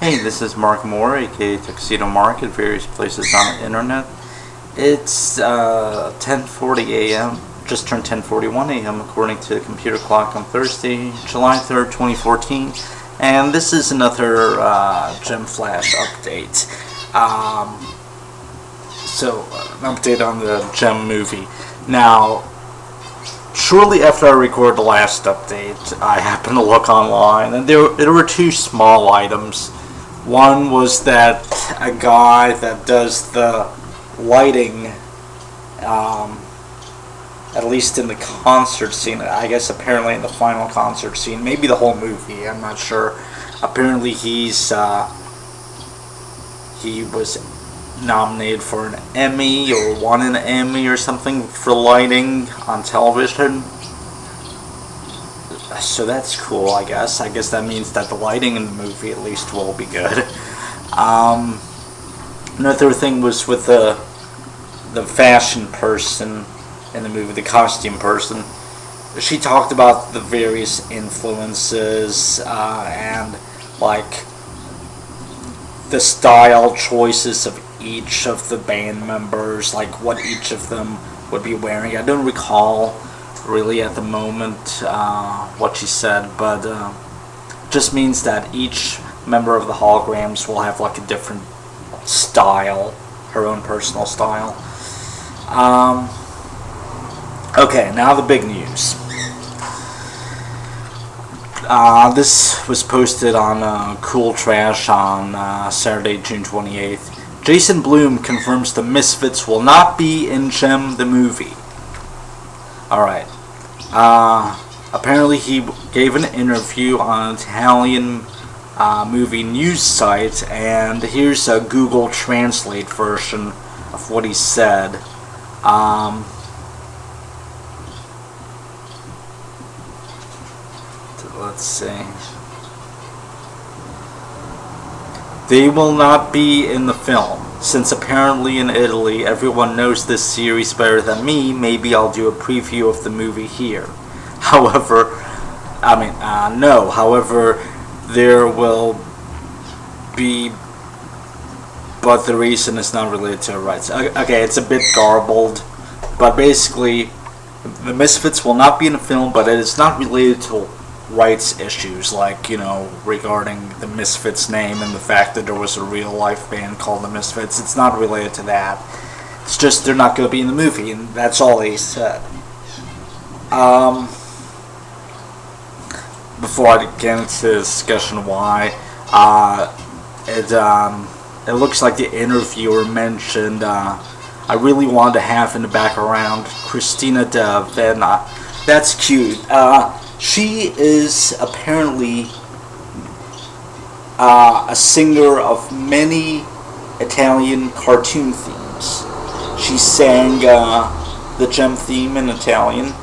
Hey, this is Mark Moore, aka Tuxedo Mark, at various places on the internet. It's 10:40 a.m., just turned 10:41 a.m. according to the computer clock on Thursday, July 3rd, 2014, and this is another Gem Flash update. An update on the Gem movie. Now, shortly after I recorded the last update, I happened to look online, and there were two small items. One was that a guy that does the lighting, at least in the concert scene, I guess apparently in the final concert scene, maybe the whole movie, I'm not sure. Apparently he was nominated for an Emmy or won an Emmy or something for lighting on television. So that's cool, I guess. I guess that means that the lighting in the movie at least will be good. Another thing was with the fashion person in the movie, the costume person. She talked about the various influences and like the style choices of each of the band members, like what each of them would be wearing. I don't recall really at the moment what she said, but just means that each member of the holograms will have like a different style, her own personal style. Okay, now the big news. This was posted on Cool Trash on Saturday, June 28th. Jason Blum confirms the Misfits will not be in Gem the movie. Alright. Apparently he gave an interview on an Italian movie news site, and here's a Google Translate version of what he said. Let's see. They will not be in the film. Since apparently in Italy everyone knows this series better than me, maybe I'll do a preview of the movie here. However, there will be, but the reason is not related to rights. Okay, it's a bit garbled, but basically, the Misfits will not be in the film, but it is not related to rights issues, like, regarding the Misfits name and the fact that there was a real life band called the Misfits. It's not related to that. It's just they're not going to be in the movie, and that's all they said. Before I get into the discussion of why, it looks like the interviewer mentioned I really wanted to have in the background Christina de Vena. That's cute. She is apparently a singer of many Italian cartoon themes. She sang the Gem theme in Italian,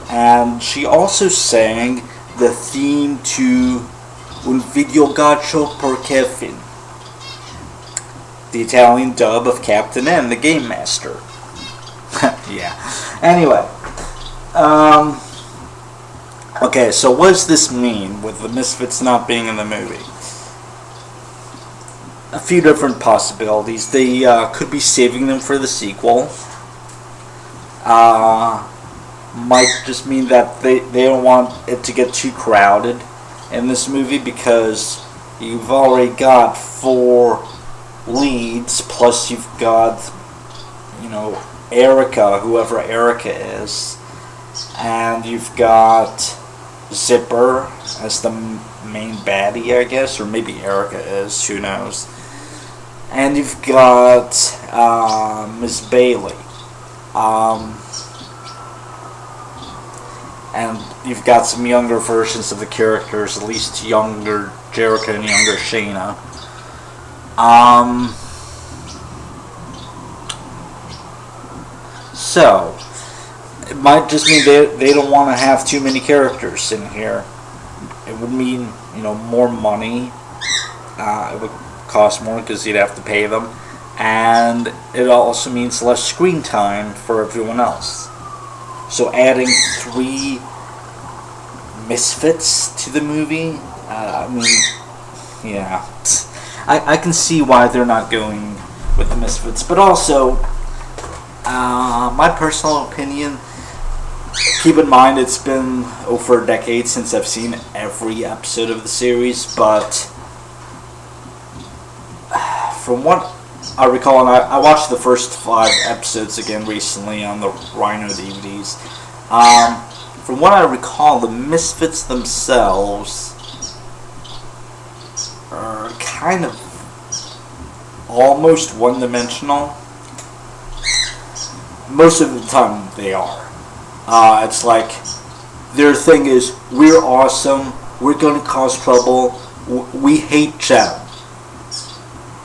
and she also sang the theme to Un videogioco per Kevin, the Italian dub of Captain N, the Game Master. Yeah. Anyway, okay, so what does this mean with the Misfits not being in the movie? A few different possibilities. They could be saving them for the sequel. Might just mean that they don't want it to get too crowded in this movie, because you've already got 4 leads, plus you've got, Erica, whoever Erica is, and you've got Zipper as the main baddie, I guess, or maybe Erica is, who knows. And you've got Miss Bailey. And you've got some younger versions of the characters, at least younger Jerica and younger Shayna. So, it might just mean they don't want to have too many characters in here. It would mean, more money. It would cost more because you'd have to pay them. And it also means less screen time for everyone else. So adding 3 Misfits to the movie, yeah, I can see why they're not going with the Misfits, but also, my personal opinion. Keep in mind, it's been over a decade since I've seen every episode of the series, but from what I recall, and I watched the first 5 episodes again recently on the Rhino DVDs. From what I recall, the Misfits themselves are kind of almost one-dimensional. Most of the time, they are. It's like their thing is, we're awesome, we're gonna cause trouble, we hate Jem.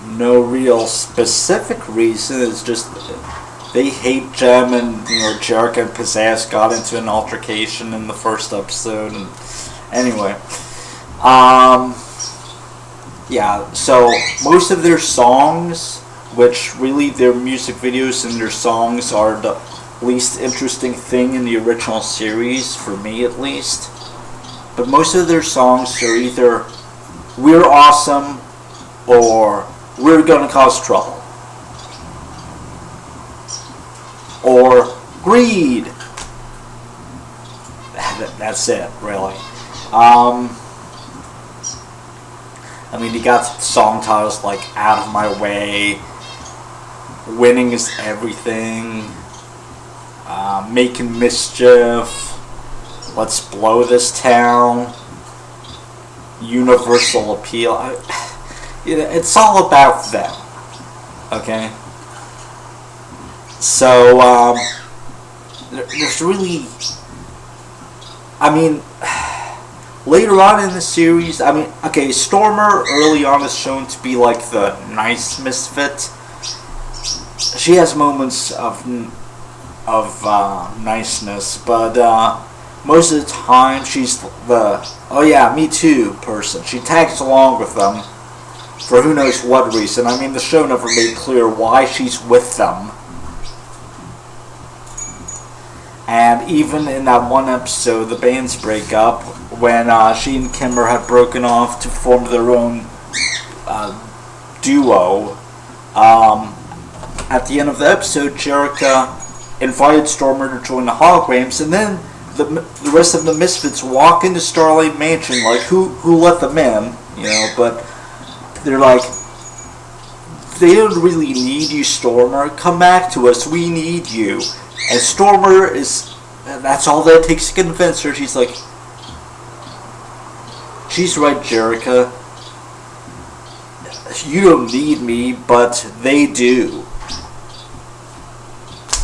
No real specific reason, it's just they hate Jem, and Jericho and Pizzazz got into an altercation in the first episode. And anyway, yeah, so most of their songs, which really their music videos and their songs are the least interesting thing in the original series, for me at least. But most of their songs are either we're awesome or we're gonna cause trouble, or greed. That's it, really. I mean, you got song titles like Out of My Way, Winning is Everything, Making Mischief, Let's Blow This Town, Universal Appeal. It's all about them, okay? So, there's really, I mean, later on in the series, I mean, okay, Stormer early on is shown to be like the nice misfit. She has moments of niceness, but most of the time she's the oh yeah, me too person. She tags along with them for who knows what reason. I mean, the show never made clear why she's with them. And even in that one episode, the bands break up, when she and Kimber had broken off to form their own duo. At the end of the episode, Jericho invited Stormer to join the holograms, and then the rest of the Misfits walk into Starlight Mansion, like, who let them in, but they're like, they don't really need you, Stormer. Come back to us, we need you. And Stormer that's all that takes to convince her. She's like, she's right, Jericho. You don't need me, but they do.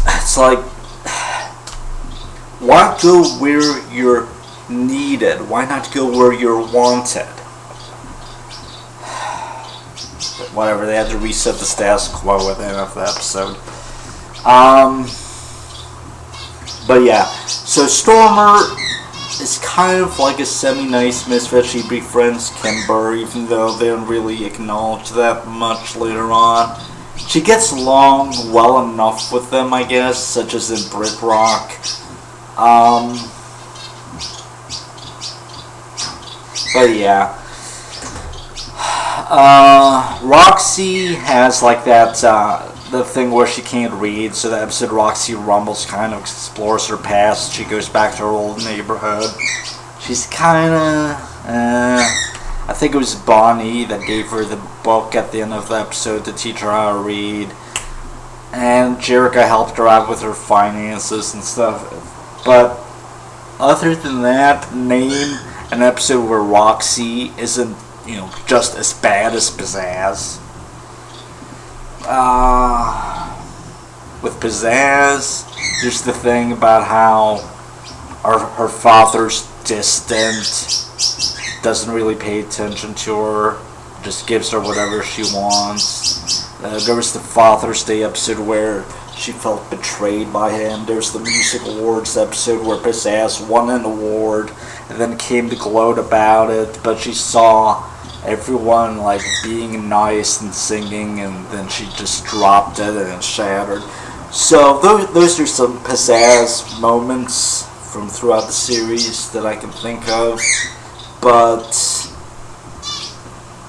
It's like, why go where you're needed? Why not go where you're wanted? But whatever, they had to reset the status quo at the end of the episode. But yeah, so Stormer is kind of like a semi-nice misfit. She befriends Kimber, even though they don't really acknowledge that much later on. She gets along well enough with them, I guess, such as in Brit Rock. But yeah. Roxy has like that, the thing where she can't read, so the episode Roxy Rumbles kind of explores her past. She goes back to her old neighborhood. She's kinda, I think it was Bonnie that gave her the book at the end of the episode to teach her how to read. And Jericho helped her out with her finances and stuff. But other than that, name an episode where Roxy isn't, just as bad as Pizzazz. With Pizzazz, there's the thing about how her father's distant, doesn't really pay attention to her, just gives her whatever she wants. There was the Father's Day episode where she felt betrayed by him. There's the Music Awards episode where Pizzazz won an award and then came to gloat about it, but she saw everyone like being nice and singing, and then she just dropped it and it shattered. So those are some Pizzazz moments from throughout the series that I can think of. But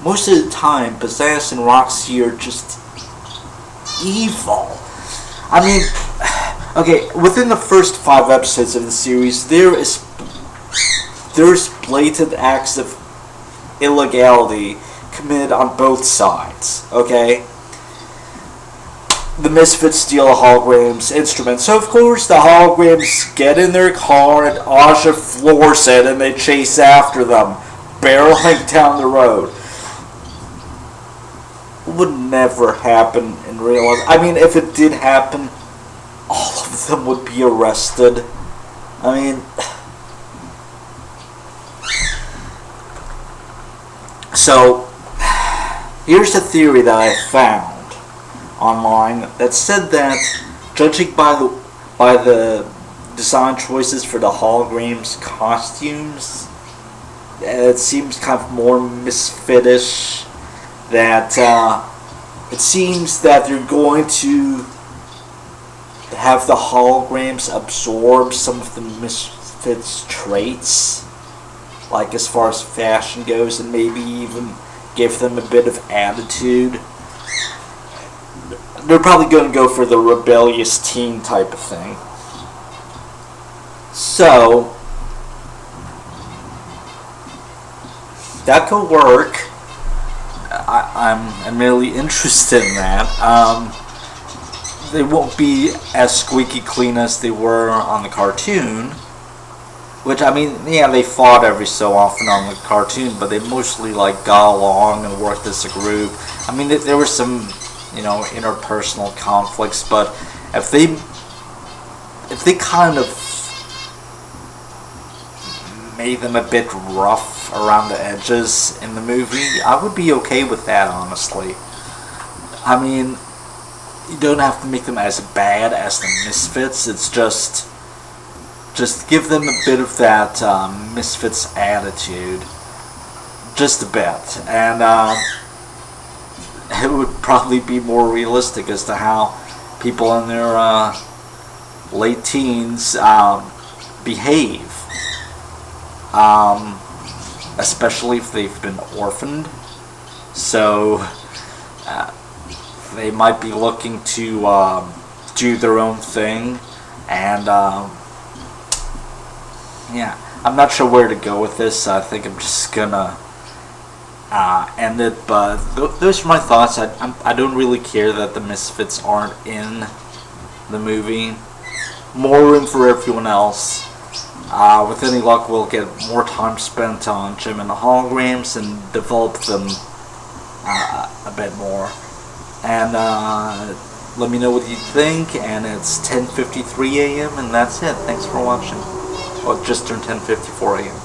most of the time, Pizzazz and Roxy are just evil. I mean, okay, within the first 5 episodes of the series, there's blatant acts of illegality committed on both sides, okay? The Misfits steal a hologram's instrument, so of course the holograms get in their car and Aja floors it and they chase after them, barreling down the road. It would never happen in real life. I mean, if it did happen, all of them would be arrested. I mean, so here's a theory that I found online that said that, judging by the design choices for the holograms costumes, it seems kind of more misfitish. That it seems that they're going to have the holograms absorb some of the Misfits' traits, like as far as fashion goes, and maybe even give them a bit of attitude. They're probably going to go for the rebellious teen type of thing. So, that could work. I'm really interested in that. They won't be as squeaky clean as they were on the cartoon. Which, I mean, yeah, they fought every so often on the cartoon, but they mostly, like, got along and worked as a group. I mean, there were some, interpersonal conflicts, but if they kind of made them a bit rough around the edges in the movie, I would be okay with that, honestly. I mean, you don't have to make them as bad as the Misfits. It's just give them a bit of that Misfits attitude, just a bit, and it would probably be more realistic as to how people in their late teens behave, especially if they've been orphaned. So they might be looking to do their own thing, and yeah, I'm not sure where to go with this. I think I'm just gonna end it, but those are my thoughts. I don't really care that the Misfits aren't in the movie. More room for everyone else. With any luck, we'll get more time spent on Jim and the holograms and develop them a bit more. And let me know what you think. And it's 10:53 a.m. and that's it. Thanks for watching. Well, it just turned 10:54 a.m.